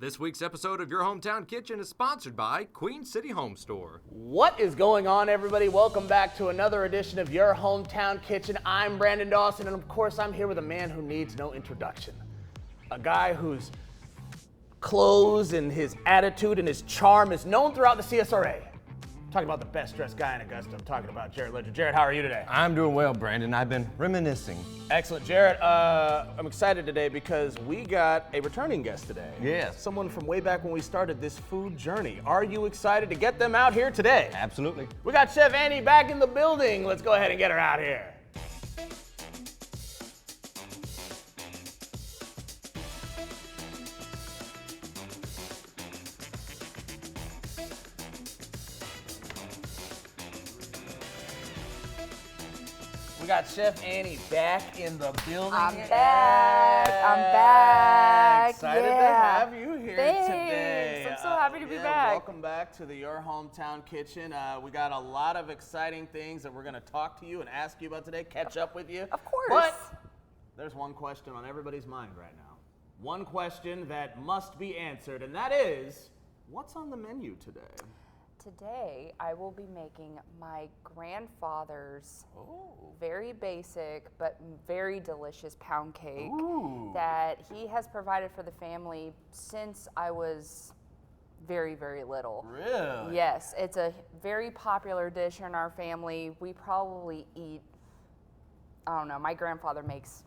This week's episode of Your Hometown Kitchen is sponsored by Queen City Home Store. What is going on, everybody? Welcome back to another edition of Your Hometown Kitchen. I'm Brandon Dawson, and of course, I'm here with a man who needs no introduction. A guy whose clothes and his attitude and his charm is known throughout the CSRA. I'm talking about the best dressed guy in Augusta. I'm talking about Jared Ledger. Jared, how are you today? I'm doing well, Brandon. I've been reminiscing. Excellent. Jared, I'm excited today because we got a returning guest today. Yes. Someone from way back when we started this food journey. Are you excited to get them out here today? Absolutely. We got Chef Annie back in the building. Let's go ahead and get her out here. We got Chef Annie back in the building. I'm back. Excited to Yeah. have you here Thanks. today. I'm so happy to be back. Welcome back to the Your Hometown Kitchen. We got a lot of exciting things that we're going to talk to you and ask you about today, catch up with you. Of course. But there's one question on everybody's mind right now. One question that must be answered, and that is, what's on the menu today? Today, I will be making my grandfather's very basic but very delicious pound cake that he has provided for the family since I was very, very little. Really? Yes, it's a very popular dish in our family. We probably eat, I don't know, my grandfather makes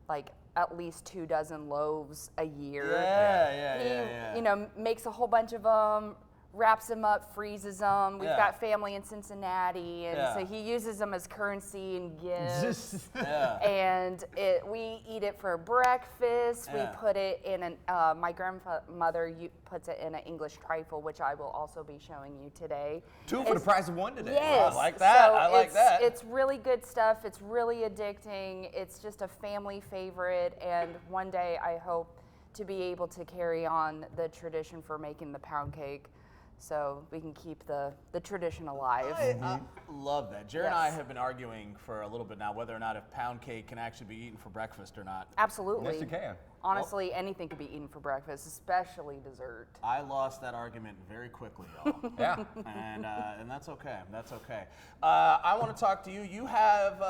like at least 24 loaves a year. Yeah. He, makes a whole bunch of them, wraps them up, freezes them. We've got family in Cincinnati, and so he uses them as currency and gifts. And we eat it for breakfast. We put it in my grandmother puts it in an English trifle, which I will also be showing you today. Two for the price of one today. Yes. I like that. So I like that. It's really good stuff. It's really addicting. It's just a family favorite, and one day I hope to be able to carry on the tradition for making the pound cake, so we can keep the tradition alive. I love that. Jared and I Yes. have been arguing for a little bit now whether or not if pound cake can actually be eaten for breakfast or not. Absolutely. Yes, you can. Honestly, anything could be eaten for breakfast, especially dessert. I lost that argument very quickly, y'all. Yeah. And that's okay. That's okay. I want to talk to you. You have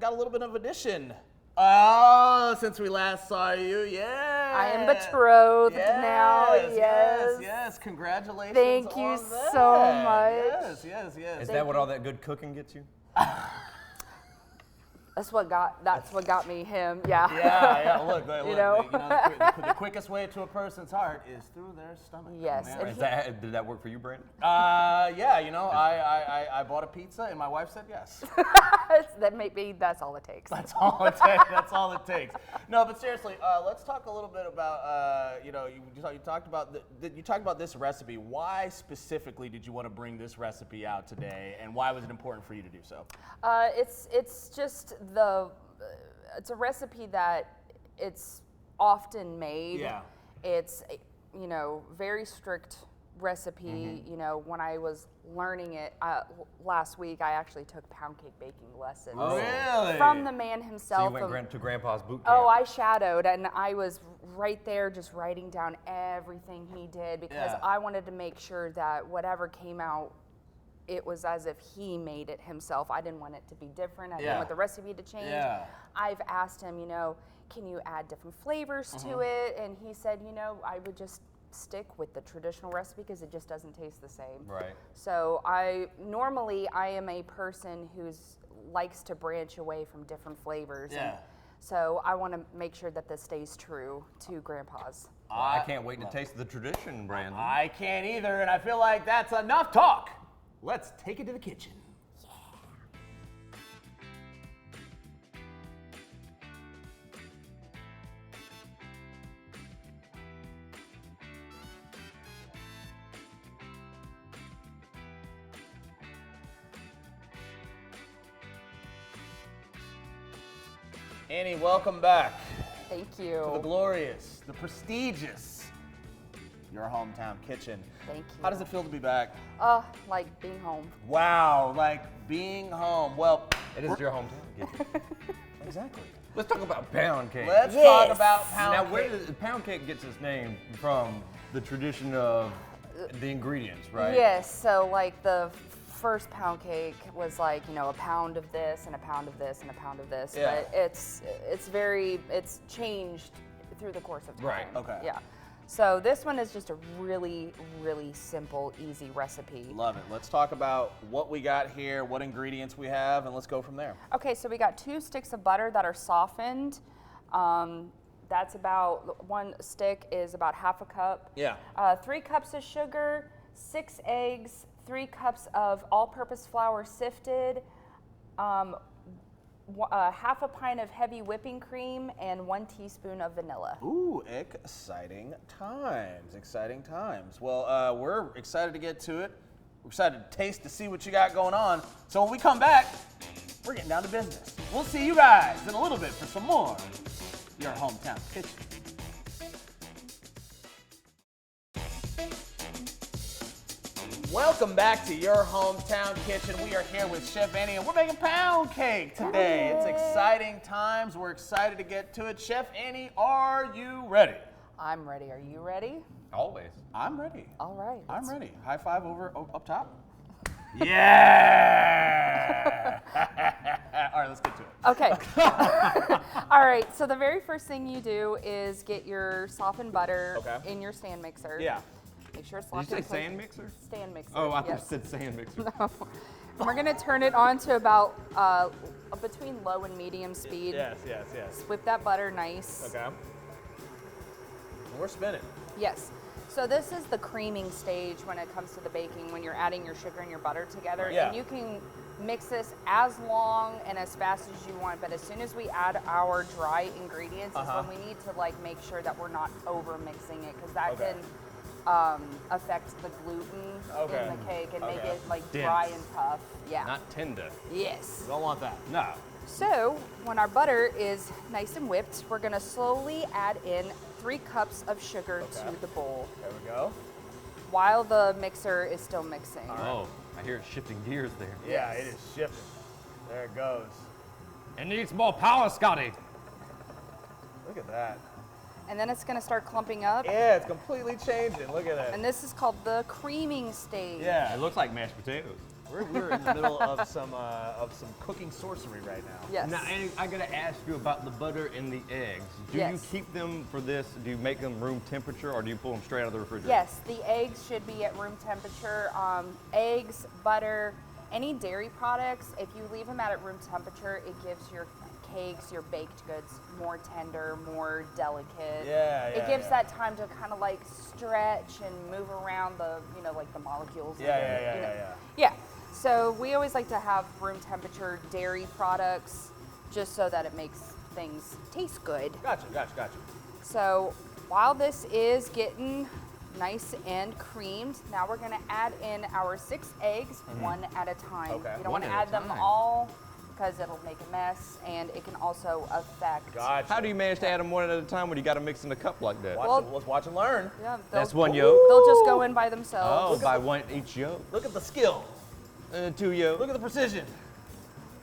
got a little bit of addition. Oh, since we last saw you, yeah. I am betrothed now. Yes. Congratulations. Thank you on that. so much. Yes. Is that what all that good cooking gets you? That's what got me him. Yeah. Yeah. Look, know? the quickest way to a person's heart is through their stomach. Yes. Man. And Did that work for you, Brandon? Yeah. I bought a pizza and my wife said yes. That's all it takes. That's all it takes. That's all it takes. No, but seriously, let's talk a little bit about you talked about this recipe. Why specifically did you want to bring this recipe out today, and why was it important for you to do so? It's just it's a recipe that it's often made. Yeah. It's very strict recipe. When I was learning it last week, I actually took pound cake baking lessons. Oh, really? From the man So himself. you went to Grandpa's boot camp. Oh, I shadowed, and I was right there just writing down everything he did because I wanted to make sure that whatever came out, it was as if he made it himself. I didn't want it to be different. I didn't want the recipe to change. Yeah. I've asked him, can you add different flavors to it? And he said, I would just stick with the traditional recipe because it just doesn't taste the same. Right. So I am a person who likes to branch away from different flavors. Yeah. And so I want to make sure that this stays true to Grandpa's. Well, I can't wait to taste the tradition, Brandon. I can't either, and I feel like that's enough talk. Let's take it to the kitchen. Annie, welcome back Thank to the you. glorious, the prestigious Your Hometown Kitchen. Thank you. How does it feel to be back? Like being home. Wow, like being home. Well, It is your hometown. Get you. exactly. Let's talk about pound cake. Let's talk about pound Now, cake. where does pound cake gets its name from? The tradition of the ingredients, right? Yes, so like the first pound cake was like, a pound of this and a pound of this and a pound of this. Yeah. But it's changed through the course of time. Right, okay. Yeah. So this one is just a really, really simple, easy recipe. Love it. Let's talk about what we got here, what ingredients we have, and let's go from there. Okay, so we got 2 sticks of butter that are softened. That's about, 1 stick is about half a cup. Yeah. 3 cups of sugar, 6 eggs, 3 cups of all-purpose flour sifted, half a pint of heavy whipping cream, and 1 teaspoon of vanilla. Ooh, exciting times, exciting times. Well, we're excited to get to it. We're excited to taste to see what you got going on. So when we come back, we're getting down to business. We'll see you guys in a little bit for some more Your Hometown Kitchen. Welcome back to Your Hometown Kitchen. We are here with Chef Annie, and we're making pound cake today. It's exciting times. We're excited to get to it. Chef Annie, are you ready? I'm ready. Are you ready? Always. I'm ready. All right. I'm ready. High five up top. Yeah! All right, let's get to it. Okay. All right, so the very first thing you do is get your softened butter in your stand mixer. Yeah. Make sure it's Did locked you in say place. sand mixer? Stand mixer. Oh, I thought yes. you said sand mixer. And we're gonna turn it on to about between low and medium speed. Yes. Whip that butter nice. Okay. And we're spinning. Yes. So this is the creaming stage when it comes to the baking, when you're adding your sugar and your butter together. Yeah. And you can mix this as long and as fast as you want, but as soon as we add our dry ingredients is when we need to like make sure that we're not over mixing it, because that can affect the gluten in the cake and make it like dry and tough. Yeah. Not tender. Yes. Don't want that. No. So when our butter is nice and whipped, we're gonna slowly add in 3 cups of sugar to the bowl There we go. while the mixer is still mixing. Oh, I hear it shifting gears there. Yeah, it is shifting. There it goes. It needs more power, Scotty. Look at that. And then it's gonna start clumping up. Yeah, it's completely changing. Look at that. And this is called the creaming stage. Yeah. It looks like mashed potatoes. We're in the middle of some cooking sorcery right now. Yes. Now, Annie, I gotta ask you about the butter and the eggs. Do you Yes. keep them for this? Do you make them room temperature, or do you pull them straight out of the refrigerator? Yes, the eggs should be at room temperature. Eggs, butter, any dairy products, if you leave them at room temperature, it gives your cakes, your baked goods more tender, more delicate. It gives that time to kind of like stretch and move around the, like the molecules. Yeah. So we always like to have room temperature dairy products just so that it makes things taste good. Gotcha. So while this is getting nice and creamed, now we're gonna add in our 6 eggs one at a time. Okay. You don't One wanna at a add them time. all because it'll make a mess and it can also affect. Gotcha. How do you manage to add them one at a time when you gotta mix in a cup like that? Let's watch and learn. Yeah, That's they'll- one yolk? They'll just go in by themselves. Oh, by one each yolk. Look at the skill. 2 yolk. Look at the precision.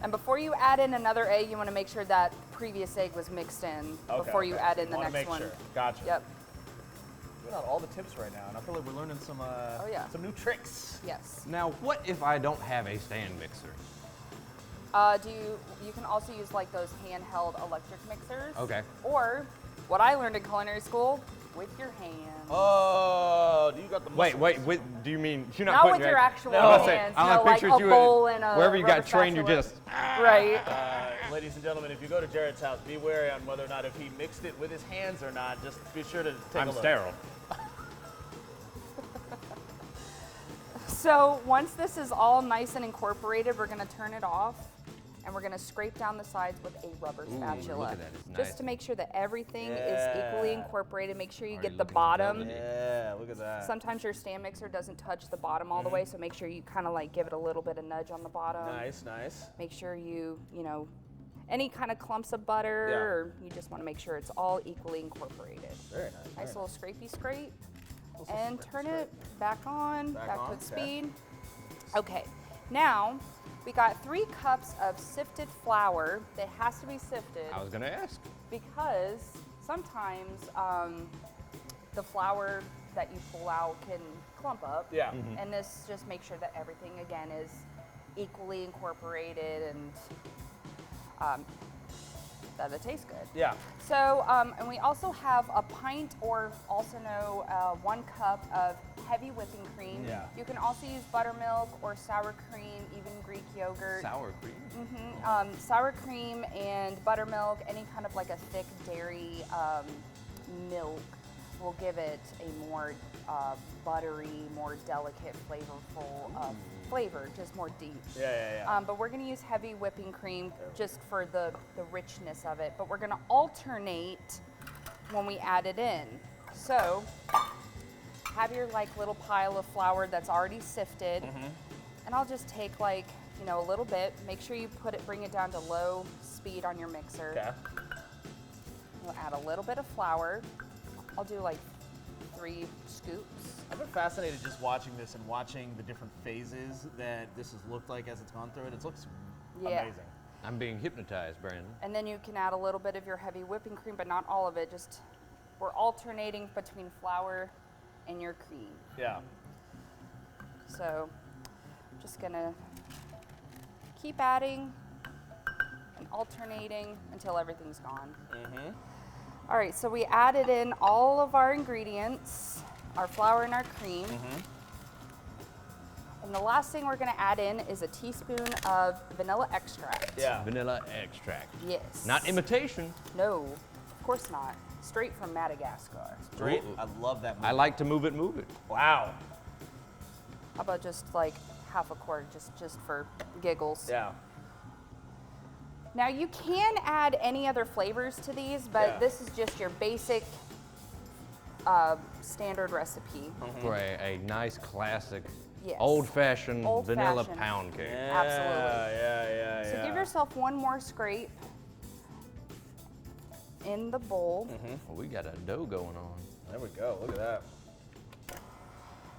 And before you add in another egg, you wanna make sure that previous egg was mixed in before you add in the Wanna next make one. Sure. Gotcha. Yep. We got all the tips right now, and I feel like we're learning some some new tricks. Yes. Now, what if I don't have a stand mixer? You can also use like those handheld electric mixers. Okay. Or what I learned in culinary school, with your hands. Oh, do you got the Wait, do you mean you're not Not putting with your actual I was about to say, hands. I No, like like pictures a you bowl and a wherever you rubber got trained, you spatula. just Right. Ladies and gentlemen, if you go to Jared's house, be wary on whether or not if he mixed it with his hands or not. Just be sure to take a I'm look. sterile. So once this is all nice and incorporated, we're gonna turn it off and we're gonna scrape down the sides with a rubber spatula. look at that, it's Just nice. to make sure that everything is equally incorporated. Make sure you Already get the looking bottom. velvety. Yeah, look at that. Sometimes your stand mixer doesn't touch the bottom all the way, so make sure you kind of like give it a little bit of nudge on the bottom. Nice. Make sure you any kind of clumps of butter, or you just want to make sure it's all equally incorporated. Very nice. Nice little scrapey scrape. And turn it back on, back on, to okay. speed. Okay, now We got 3 cups of sifted flour. It has to be sifted I was gonna ask. because sometimes the flour that you pull out can clump up. Yeah. And this just makes sure that everything, again, is equally incorporated and that it tastes good. Yeah. So, and we also have a pint, or also know 1 cup of heavy whipping cream. Yeah. You can also use buttermilk or sour cream, even Greek yogurt. Sour cream. Sour cream and buttermilk, any kind of like a thick dairy milk will give it a more buttery, more delicate, flavorful flavor, just more deep. Yeah. But we're gonna use heavy whipping cream just for the richness of it. But we're gonna alternate when we add it in. So have your like little pile of flour that's already sifted. And I'll just take like, you know, a little bit. Make sure you bring it down to low speed on your mixer. Okay. We'll add a little bit of flour. I'll do like 3 scoops. I've been fascinated just watching this and watching the different phases that this has looked like as it's gone through it. It looks amazing. I'm being hypnotized, Brandon. And then you can add a little bit of your heavy whipping cream, but not all of it. Just, we're alternating between flour and your cream. Yeah. So, just gonna keep adding and alternating until everything's gone. All right, so we added in all of our ingredients, our flour and our cream. And the last thing we're gonna add in is a teaspoon of vanilla extract. Yeah. Vanilla extract. Yes. Not imitation. No, of course not. Straight from Madagascar. Great. Ooh. I love that movie. I like to move it, move it. Wow. How about just like half a quart, just for giggles? Yeah. Now you can add any other flavors to these, but Yeah. this is just your basic standard recipe. For a nice classic, Yes. old-fashioned vanilla Old-fashioned. pound cake. Absolutely. Yeah. So give yourself one more scrape in the bowl. Well, we got a dough going on. There we go. Look at that.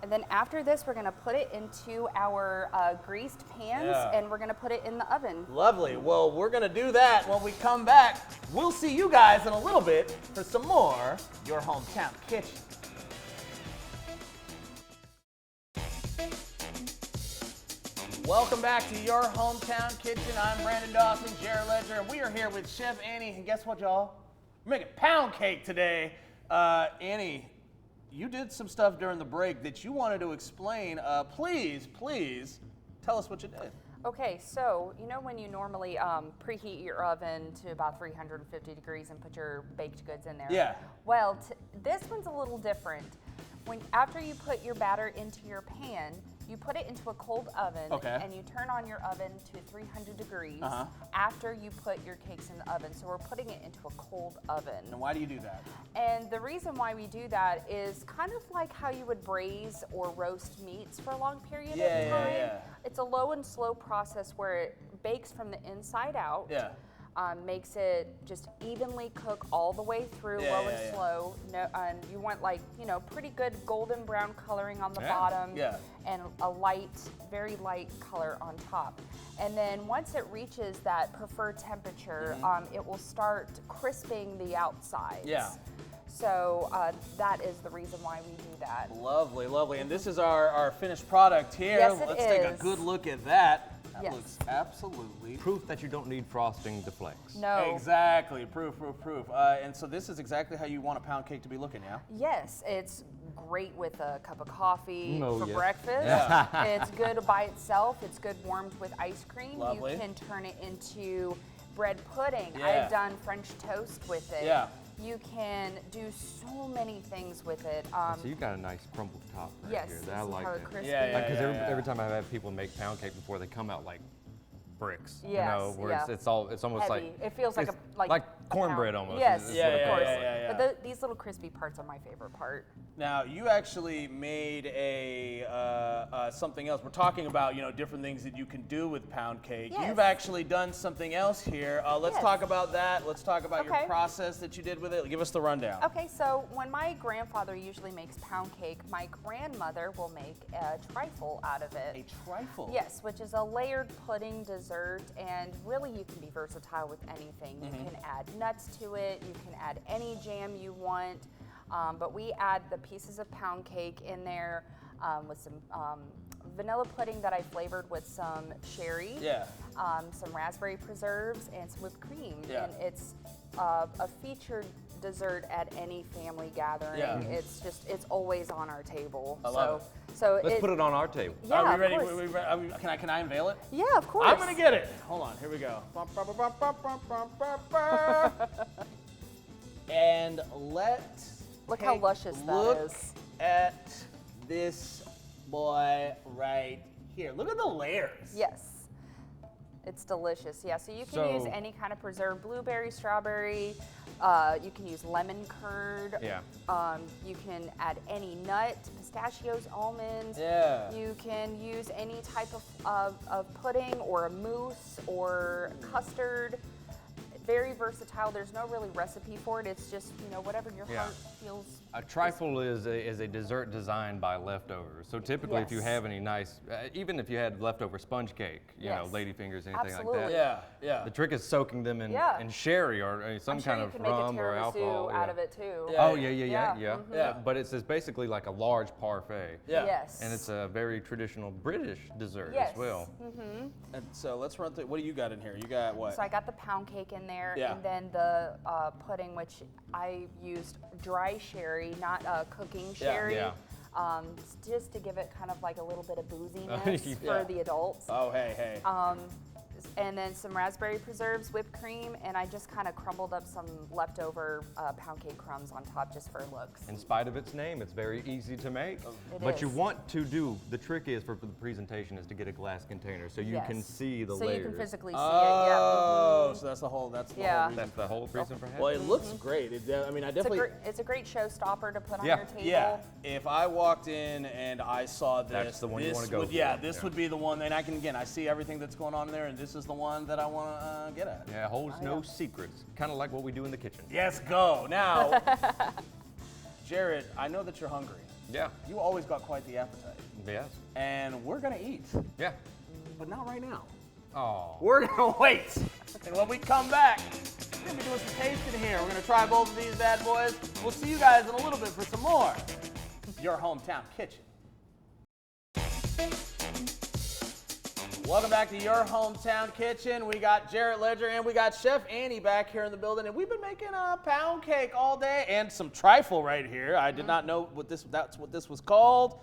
And then after this, we're gonna put it into our greased pans Yeah. and we're gonna put it in the oven. Lovely. Well, we're going to do that when we come back. We'll see you guys in a little bit for some more Your Hometown Kitchen. Welcome back to Your Hometown Kitchen. I'm Brandon Dawson, Jared Ledger, and we are here with Chef Annie. And guess what, y'all? We're making pound cake today. Annie, you did some stuff during the break that you wanted to explain. Please tell us what you did. Okay, so you know when you normally preheat your oven to about 350 degrees and put your baked goods in there? Yeah. Well, this one's a little different. After you put your batter into your pan, you put it into a cold oven, Okay. and you turn on your oven to 300 degrees Uh-huh. after you put your cakes in the oven. So we're putting it into a cold oven. And why do you do that? And the reason why we do that is kind of like how you would braise or roast meats for a long period of time. Yeah. It's a low and slow process where it bakes from the inside out. Yeah. Makes it just evenly cook all the way through, low and slow. No, and you want pretty good golden brown coloring on the bottom, and a light, very light color on top. And then once it reaches that preferred temperature, it will start crisping the outsides. Yeah. So that is the reason why we do that. Lovely. And this is our finished product here. Yes, it Let's take a is. good look at that. That Yes. looks absolutely Proof that you don't need frosting to flex. No. Exactly. Proof. And so this is exactly how you want a pound cake to be looking, yeah? Yes, it's great with a cup of coffee Oh, for yeah. breakfast. Yeah. It's good by itself. It's good warmed with ice cream. Lovely. You can turn it into bread pudding. Yeah. I've done French toast with it. Yeah. You can do so many things with it. So you got a nice crumbled top right Yes, here. see I like how that. crispy. Yeah. Because every time I've had people make pound cake before, they come out like bricks. Yes, where yeah. it's almost Heavy. like It feels like it's like cornbread almost. Yes, is of what it course. tastes like. But these little crispy parts are my favorite part. Now, you actually made a something else. We're talking about, different things that you can do with pound cake. Yes. You've actually done something else here. Let's Yes. talk about that. Let's talk about your Okay. process that you did with it. Give us the rundown. Okay, so when my grandfather usually makes pound cake, my grandmother will make a trifle out of it. A trifle? Yes, which is a layered pudding dessert, and really you can be versatile with anything. You can add nuts to it, you can add any jam you want, but we add the pieces of pound cake in there with some vanilla pudding that I flavored with some sherry, some raspberry preserves, and some whipped cream. Yeah. And it's a featured dessert at any family gathering. Yeah. It's always on our table. I love it. So Let's put it on our table. Yeah, Are we of ready? course. Can I unveil it? Yeah, of course. I'm gonna get it. Hold on, here we go. And Look how luscious that look is. at this boy right here. Look at the layers. Yes. It's delicious. Yeah, so you can So- use any kind of preserved blueberry, strawberry. You can use lemon curd. Yeah. You can add any nut, pistachios, almonds. Yeah. You can use any type of pudding or a mousse or custard. Very versatile. There's no really recipe for it. It's just, whatever your Yeah. heart feels. A trifle is a dessert designed by leftovers. So typically, if you Yes. have any nice, even if you had leftover sponge cake, Yes. ladyfingers, anything Absolutely. like that. Yeah, yeah. The trick is soaking them in, Yeah. in sherry or some I'm sure kind you of can make a rum or tiramisu alcohol. out yeah. of it too. Yeah. Oh yeah. Yeah. But it's basically like a large parfait. Yeah. Yes. And it's a very traditional British dessert Yes. as well. And so let's run through. What do you got in here? You got what? So I got the pound cake in there, Yeah. and then the pudding, which I used dry sherry, not cooking sherry, Yeah. just to give it kind of like a little bit of booziness Yeah. for the adults. Oh, hey. And then some raspberry preserves, whipped cream, and I just kind of crumbled up some leftover pound cake crumbs on top just for looks. In spite of its name, it's very easy to make. It But you is. want to do, the trick is for the presentation is to get a glass container so you can Yes. see the so layers. you can physically see Oh, it. so that's the whole. That's the Yeah. whole reason. That's the whole reason for having Well, it. it looks great. I mean, I It's definitely. it's a great showstopper to put on Yeah. your table. Yeah, if I walked in and I saw this, That's the one you this wanna go would, for. Yeah, this Yeah. would be the one. And I see everything that's going on there, and this is the one that I want to get at. Yeah, holds no secrets. Kind of like what we do in the kitchen. Yes, go now, Jared. I know that you're hungry. Yeah. You always got quite the appetite, Yes. and we're gonna eat, Yeah. but not right now. Oh. We're gonna wait, and when we come back, we're gonna be doing some tasting here. We're gonna try both of these bad boys. We'll see you guys in a little bit for some more Your Hometown Kitchen. Welcome back to Your Hometown Kitchen. We got Jarrett Ledger and we got Chef Annie back here in the building, and we've been making a pound cake all day and some trifle right here. I did not know that's what this was called,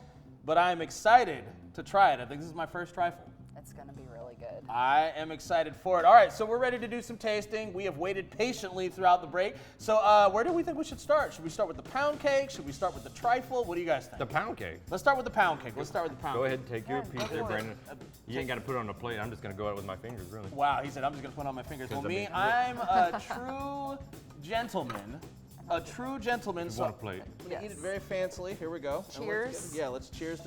but I am excited to try it. I think this is my first trifle. It's gonna be really good. I am excited for it. All right, so we're ready to do some tasting. We have waited patiently throughout the break. So where do we think we should start? Should we start with the pound cake? Should we start with the trifle? What do you guys think? The pound cake. Let's start with the pound cake. Let's start with the pound Go cake. ahead and take your Yeah, piece go there, for it. Brandon. You ain't got to put it on the plate. I'm just going to go out with my fingers, really. Wow, he said, I'm just going to put it on my fingers. Well, Because I me, mean- I'm a true gentleman. A true gentleman. You So want a plate? I'm going to eat it Yes. very fancily. Here we go. And Cheers. let's cheers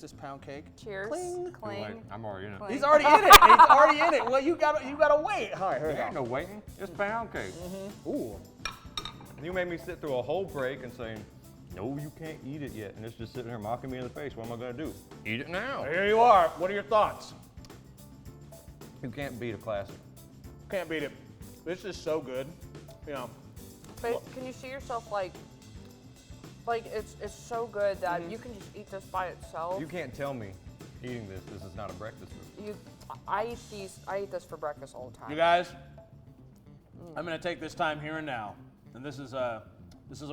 this pound cake. Cheers. Cling. Cling. Wait, I'm already in it. Cling. He's already in it. He's already in it. Well, you gotta wait. All right, here we There ain't go. no waiting. It's pound cake. Ooh. And you made me sit through a whole break and saying, no, you can't eat it yet. And it's just sitting there mocking me in the face. What am I going to do? Eat it now. Here you are. What are your thoughts? You can't beat a classic. Can't beat it. This is so good. You know. But can you see yourself like it's so good that you can just eat this by itself? You can't tell me eating this is not a breakfast food. I eat this for breakfast all the time. You guys, I'm gonna take this time here and now, and this is a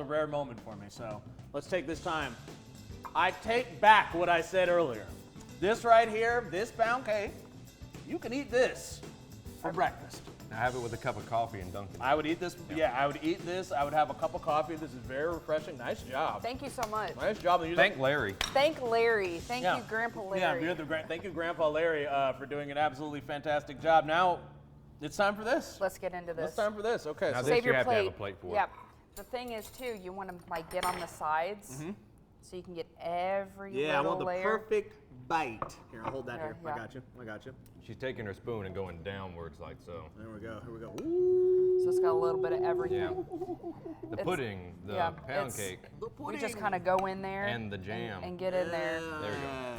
rare moment for me. So let's take this time. I take back what I said earlier. This right here, this pound cake, you can eat this for breakfast. Now have it with a cup of coffee and dunk it. I would eat this. Yeah, I would eat this. I would have a cup of coffee. This is very refreshing. Nice job. Thank you so much. Nice job. Thank Larry. Thank Larry. Thank you, Grandpa Larry. Yeah, thank you, Grandpa Larry, for doing an absolutely fantastic job. Now, It's time for this. Let's get into this. It's time for this. Okay. Now So this Save you your have to have plate. a plate for. Yep. The thing is too, you want to like get on the sides, so you can get every yeah, I little want the layer. perfect bite. Here, I'll hold that here. Yeah. I got you. I got you. She's taking her spoon and going downwards like so. There we go. Here we go. Ooh. So it's got a little bit of everything. Yeah. The It's- pudding, the yeah, pound it's- cake, We just kind of go in there and the jam. and get in there, There you go.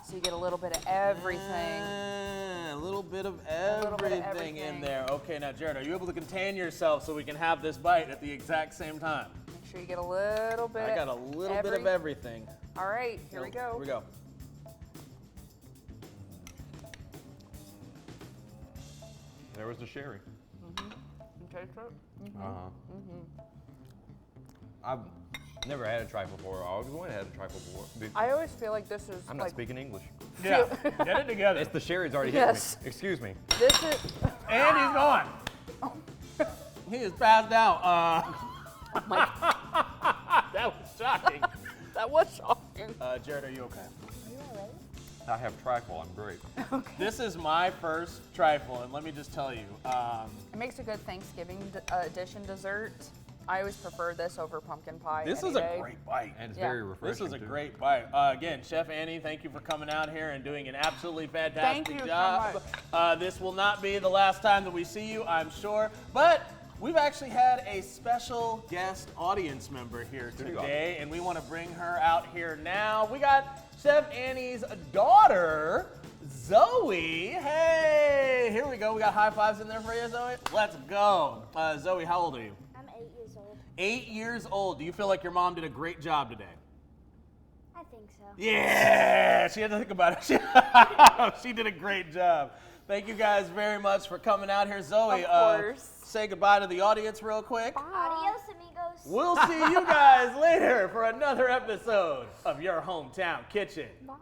so you get a little bit of everything. A little bit of little bit of everything in everything. there. Okay, now Jared, are you able to contain yourself so we can have this bite at the exact same time? Make sure you get a little bit. I got a little bit of everything. All right, here we go. Here we go. There was the sherry. You taste it? I've never had a trifle before. I always wanted to have a trifle before. I always feel like this is I'm not like speaking English. Yeah, get it together. It's the sherry's already Yes. hit me. Excuse me. this is. And he's gone. He is passed out. That was shocking. That was shocking. Jared, are you okay? I have trifle. I'm great. This is my first trifle, and let me just tell you, It makes a good Thanksgiving edition dessert. I always prefer this over pumpkin pie. this any is a day. great bite. And it's Yeah. very refreshing. This is a too. great bite. Again, Chef Annie, thank you for coming out here and doing an absolutely fantastic Thank you so job. This will not be the last time that we see you, I'm sure. But we've actually had a special guest audience member here today, and we want to bring her out here now. We got Chef Annie's daughter, Zoe. Hey, here we go. We got high fives in there for you, Zoe. Let's go. Zoe, how old are you? I'm 8 years old. 8 years old. Do you feel like your mom did a great job today? I think so. Yeah, she had to think about it. She did a great job. Thank you guys very much for coming out here. Zoe, Of course. say goodbye to the audience real quick. Adios, amigos. We'll see you guys later for another episode of Your Hometown Kitchen. Bye.